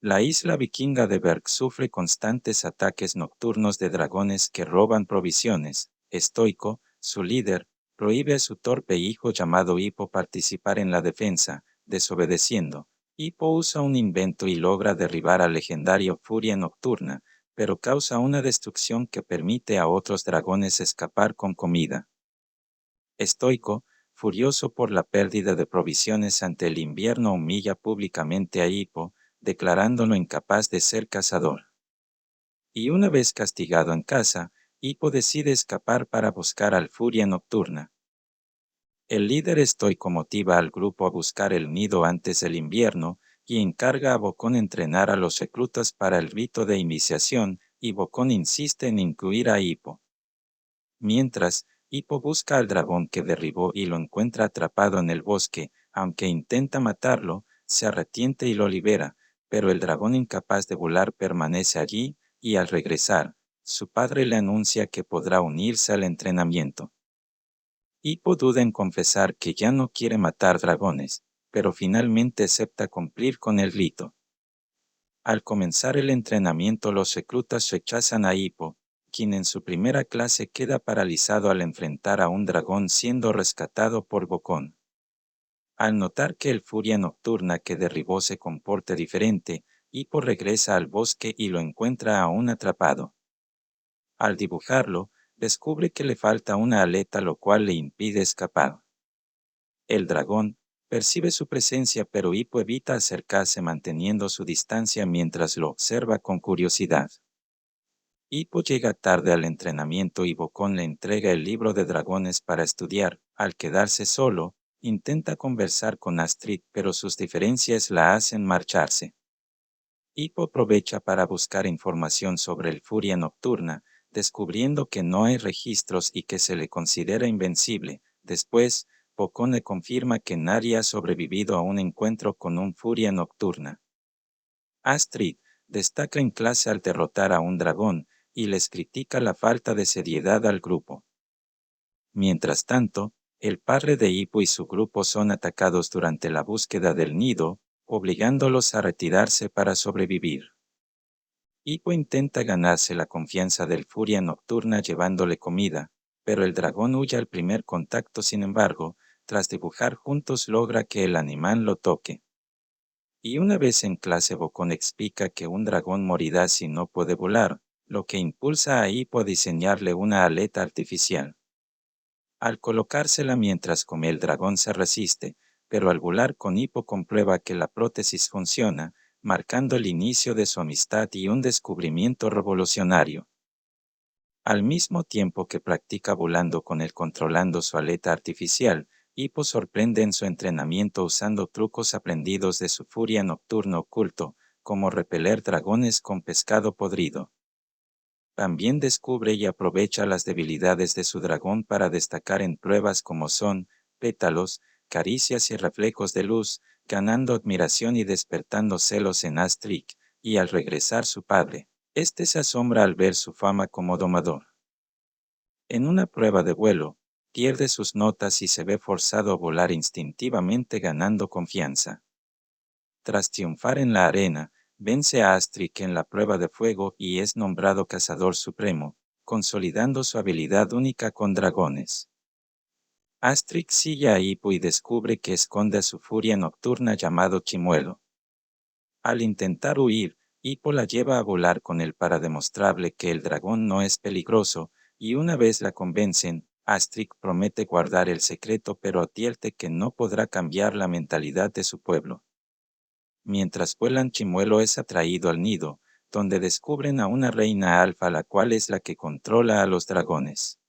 La isla vikinga de Berg sufre constantes ataques nocturnos de dragones que roban provisiones. Estoico, su líder, prohíbe a su torpe hijo llamado Hippo participar en la defensa, desobedeciendo. Hippo usa un invento y logra derribar al legendario Furia Nocturna, pero causa una destrucción que permite a otros dragones escapar con comida. Estoico, furioso por la pérdida de provisiones ante el invierno, humilla públicamente a Hippo, declarándolo incapaz de ser cazador. Y una vez castigado en casa, Hippo decide escapar para buscar al Furia Nocturna. El líder estoico motiva al grupo a buscar el nido antes del invierno y encarga a Bocón entrenar a los reclutas para el rito de iniciación, y Bocón insiste en incluir a Hippo. Mientras, Hippo busca al dragón que derribó y lo encuentra atrapado en el bosque. Aunque intenta matarlo, se arrepiente y lo libera, pero el dragón incapaz de volar permanece allí, y al regresar, su padre le anuncia que podrá unirse al entrenamiento. Hippo duda en confesar que ya no quiere matar dragones, pero finalmente acepta cumplir con el rito. Al comenzar el entrenamiento, los reclutas rechazan a Hippo, quien en su primera clase queda paralizado al enfrentar a un dragón siendo rescatado por Bocón. Al notar que el Furia Nocturna que derribó se comporta diferente, Hippo regresa al bosque y lo encuentra aún atrapado. Al dibujarlo, descubre que le falta una aleta, lo cual le impide escapar. El dragón percibe su presencia, pero Hippo evita acercarse manteniendo su distancia mientras lo observa con curiosidad. Hippo llega tarde al entrenamiento y Bocón le entrega el libro de dragones para estudiar. Al quedarse solo, intenta conversar con Astrid, pero sus diferencias la hacen marcharse. Hippo aprovecha para buscar información sobre el Furia Nocturna, descubriendo que no hay registros y que se le considera invencible. Después, Bocón le confirma que nadie ha sobrevivido a un encuentro con un Furia Nocturna. Astrid destaca en clase al derrotar a un dragón, y les critica la falta de seriedad al grupo. Mientras tanto, el padre de Hippo y su grupo son atacados durante la búsqueda del nido, obligándolos a retirarse para sobrevivir. Hippo intenta ganarse la confianza del Furia Nocturna llevándole comida, pero el dragón huye al primer contacto. Sin embargo, tras dibujar juntos logra que el animal lo toque. Y una vez en clase, Bocón explica que un dragón morirá si no puede volar, lo que impulsa a Hippo a diseñarle una aleta artificial. Al colocársela mientras come, el dragón se resiste, pero al volar con Hippo comprueba que la prótesis funciona, marcando el inicio de su amistad y un descubrimiento revolucionario. Al mismo tiempo que practica volando con él controlando su aleta artificial, Hippo sorprende en su entrenamiento usando trucos aprendidos de su Furia Nocturno oculto, como repeler dragones con pescado podrido. También descubre y aprovecha las debilidades de su dragón para destacar en pruebas como son pétalos, caricias y reflejos de luz, ganando admiración y despertando celos en Astrid. Y al regresar su padre, este se asombra al ver su fama como domador. En una prueba de vuelo, pierde sus notas y se ve forzado a volar instintivamente, ganando confianza. Tras triunfar en la arena, vence a Astrid en la prueba de fuego y es nombrado cazador supremo, consolidando su habilidad única con dragones. Astrid sigue a Hippo y descubre que esconde a su Furia Nocturna llamado Chimuelo. Al intentar huir, Hippo la lleva a volar con él para demostrarle que el dragón no es peligroso, y una vez la convencen, Astrid promete guardar el secreto, pero advierte que no podrá cambiar la mentalidad de su pueblo. Mientras vuelan, Chimuelo es atraído al nido, donde descubren a una reina alfa, la cual es la que controla a los dragones.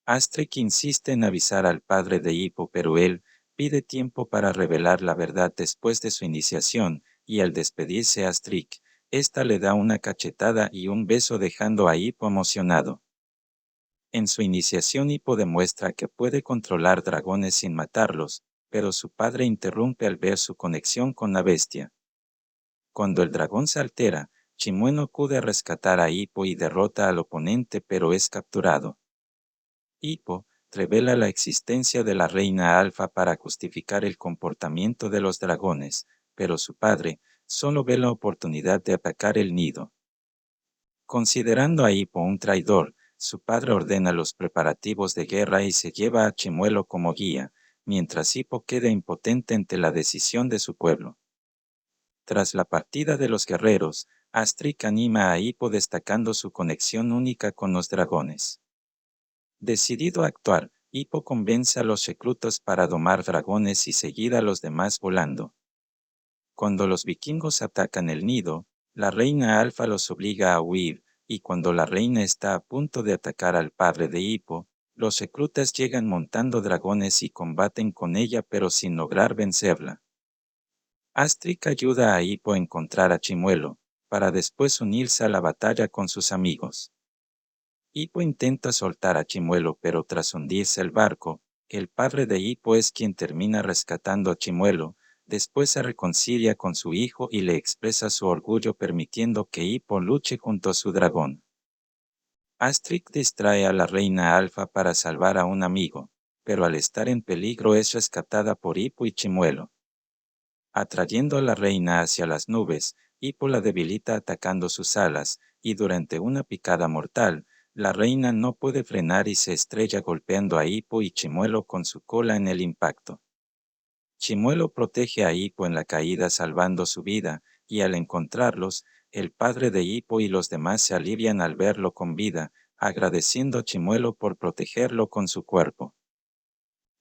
Astrid insiste en avisar al padre de Hippo, pero él pide tiempo para revelar la verdad después de su iniciación, y al despedirse Astrid, ésta le da una cachetada y un beso, dejando a Hippo emocionado. En su iniciación, Hippo demuestra que puede controlar dragones sin matarlos, pero su padre interrumpe al ver su conexión con la bestia. Cuando el dragón se altera, Chimuelo acude a rescatar a Hippo y derrota al oponente, pero es capturado. Hippo revela la existencia de la reina alfa para justificar el comportamiento de los dragones, pero su padre solo ve la oportunidad de atacar el nido. Considerando a Hippo un traidor, su padre ordena los preparativos de guerra y se lleva a Chimuelo como guía, mientras Hippo queda impotente ante la decisión de su pueblo. Tras la partida de los guerreros, Astric anima a Hippo destacando su conexión única con los dragones. Decidido a actuar, Hippo convence a los reclutas para domar dragones y seguir a los demás volando. Cuando los vikingos atacan el nido, la reina Alfa los obliga a huir, y cuando la reina está a punto de atacar al padre de Hippo, los reclutas llegan montando dragones y combaten con ella pero sin lograr vencerla. Astric ayuda a Hippo a encontrar a Chimuelo, para después unirse a la batalla con sus amigos. Hippo intenta soltar a Chimuelo pero tras hundirse el barco, el padre de Hippo es quien termina rescatando a Chimuelo. Después se reconcilia con su hijo y le expresa su orgullo permitiendo que Hippo luche junto a su dragón. Astric distrae a la reina Alfa para salvar a un amigo, pero al estar en peligro es rescatada por Hippo y Chimuelo. Atrayendo a la reina hacia las nubes, Hippo la debilita atacando sus alas, y durante una picada mortal, la reina no puede frenar y se estrella golpeando a Hippo y Chimuelo con su cola en el impacto. Chimuelo protege a Hippo en la caída salvando su vida, y al encontrarlos, el padre de Hippo y los demás se alivian al verlo con vida, agradeciendo a Chimuelo por protegerlo con su cuerpo.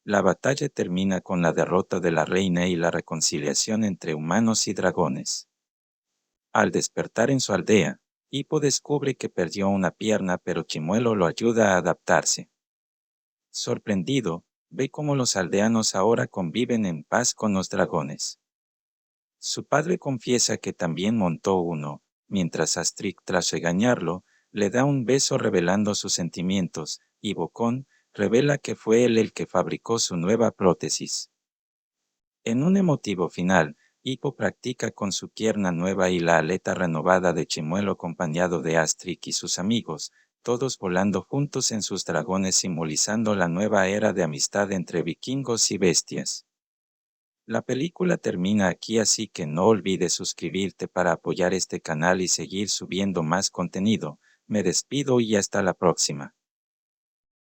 La batalla termina con la derrota de la reina y la reconciliación entre humanos y dragones. Al despertar en su aldea, Hippo descubre que perdió una pierna pero Chimuelo lo ayuda a adaptarse. Sorprendido, ve cómo los aldeanos ahora conviven en paz con los dragones. Su padre confiesa que también montó uno, mientras Astric, tras regañarlo, le da un beso revelando sus sentimientos, y Bocón revela que fue él el que fabricó su nueva prótesis. En un emotivo final, Hippo practica con su pierna nueva y la aleta renovada de Chimuelo acompañado de Astric y sus amigos, todos volando juntos en sus dragones simbolizando la nueva era de amistad entre vikingos y bestias. La película termina aquí, así que no olvides suscribirte para apoyar este canal y seguir subiendo más contenido. Me despido y hasta la próxima.